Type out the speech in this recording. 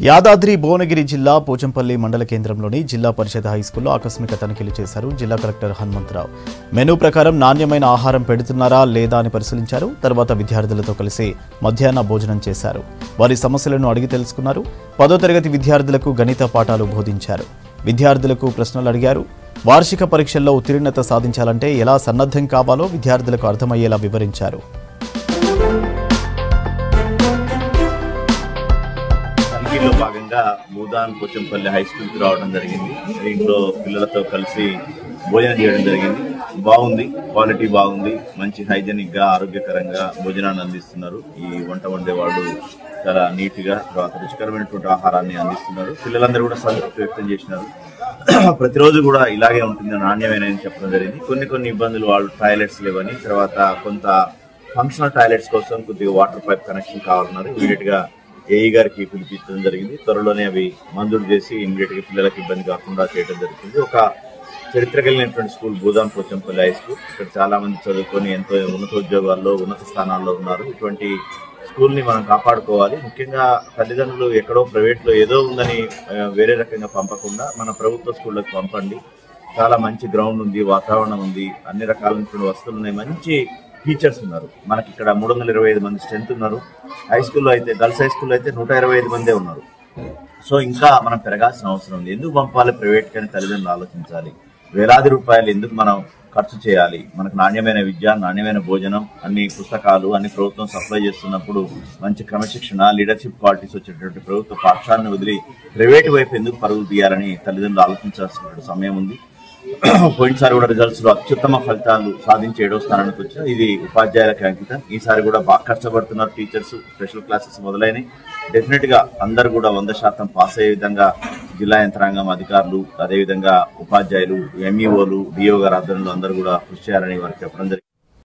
యాదాద్రి భువనగిరి జిల్లా పోచంపల్లి మండల కేంద్రంలోని జిల్లా పరిషత్ హైస్కూల్లో ఆకస్మిక తనిఖీలు చేశారు జిల్లా కలెక్టర్ హనుమంతరావు. మెనూ ప్రకారం నాణ్యమైన ఆహారం పెడుతున్నారా లేదా అని పరిశీలించారు. తర్వాత విద్యార్థులతో కలిసి మధ్యాహ్న భోజనం చేశారు. వారి సమస్యలను అడిగి తెలుసుకున్నారు. 10వ తరగతి విద్యార్థులకు గణిత పాఠాలు బోధించారు. విద్యార్థులకు ప్రశ్నలు అడిగారు. వార్షిక పరీక్షల్లో ఉత్తీర్ణత సాధించాలంటే ఎలా సన్నద్ధం కావాలో విద్యార్థులకు అర్థమయ్యేలా వివరించారు. తనిఖీలో భాగంగా భూదాన్ పోచంపల్లి హై స్కూల్కి రావడం జరిగింది. దీంట్లో పిల్లలతో కలిసి భోజనం చేయడం జరిగింది. బాగుంది, క్వాలిటీ బాగుంది, మంచి హైజెనిక్ గా ఆరోగ్యకరంగా భోజనాన్ని అందిస్తున్నారు. ఈ వంట వండేవాళ్ళు చాలా నీట్ గా తర్వాత రుచికరమైనటువంటి ఆహారాన్ని అందిస్తున్నారు. పిల్లలందరూ కూడా సంతృప్తి వ్యక్తం చేసినారు. ప్రతిరోజు కూడా ఇలాగే ఉంటుంది, నాణ్యమైన చెప్పడం జరిగింది. కొన్ని ఇబ్బందులు వాళ్ళు టాయిలెట్స్ లేవని, తర్వాత కొంత ఫంక్షనల్ టాయిలెట్స్ కోసం కొద్దిగా వాటర్ పైప్ కనెక్షన్ కావాలన్నారు. ఇమీడియట్ గా ఏఈ గారికి పిలిపించడం జరిగింది. త్వరలోనే అవి మంజూరు చేసి ఇమీడియట్ గా పిల్లలకు ఇబ్బంది కాకుండా చేయడం జరుగుతుంది. ఒక చరిత్ర కలిగినటువంటి school Bhoodan Pochampally high school. ఇక్కడ చాలా మంది చదువుకొని ఎంతో ఉన్నతోద్యోగాల్లో ఉన్నత స్థానాల్లో ఉన్నారు. ఇటువంటి స్కూల్ ని మనం కాపాడుకోవాలి. ముఖ్యంగా తల్లిదండ్రులు ఎక్కడో ప్రైవేట్ లో ఏదో ఉందని వేరే రకంగా పంపకుండా మన ప్రభుత్వ స్కూళ్ళకి పంపండి. చాలా మంచి గ్రౌండ్ ఉంది, వాతావరణం ఉంది, అన్ని రకాలైనటువంటి వస్తువులు ఉన్నాయి, మంచి టీచర్స్ ఉన్నారు. మనకి ఇక్కడ 325 మంది స్ట్రెంత్ ఉన్నారు. హై స్కూల్లో అయితే, గర్ల్స్ హై స్కూల్లో అయితే 125 మందే ఉన్నారు. సో ఇంకా మనం పెరగాల్సిన అవసరం ఉంది. ఎందుకు పంపాలి ప్రైవేట్ కానీ తల్లిదండ్రులు ఆలోచించాలి. వేలాది రూపాయలు ఎందుకు మనం ఖర్చు చేయాలి? మనకు నాణ్యమైన విద్య, నాణ్యమైన భోజనం, అన్ని పుస్తకాలు అన్ని ప్రభుత్వం సప్లై చేస్తున్నప్పుడు మంచి క్రమశిక్షణ, లీడర్షిప్ క్వాలిటీస్ వచ్చేటటువంటి ప్రభుత్వ పాఠశాలను వదిలి ప్రైవేట్ వైపు ఎందుకు పరుగులు తీయాలని తల్లిదండ్రులు ఆలోచించాల్సిన సమయం ఉంది. పోయినసారి కూడా రిజల్ట్స్ లో అత్యుత్తమ ఫలితాలు సాధించి 7వ స్థానానికి వచ్చారు. ఇది ఉపాధ్యాయులకు అంకితం. ఈసారి కూడా బాగా కష్టపడుతున్నారు టీచర్స్. స్పెషల్ క్లాసెస్ మొదలైనవి. డెఫినెట్ గా అందరు కూడా 100% పాస్ అయ్యే విధంగా జిల్లా యంత్రాంగం, అధికారులు, అదేవిధంగా ఉపాధ్యాయులు, ఎంఈఓలు, డిఓ గారి ఆధ్వర్యంలో అందరూ కూడా కృషి చేయాలని వారికి చెప్పడం జరిగింది.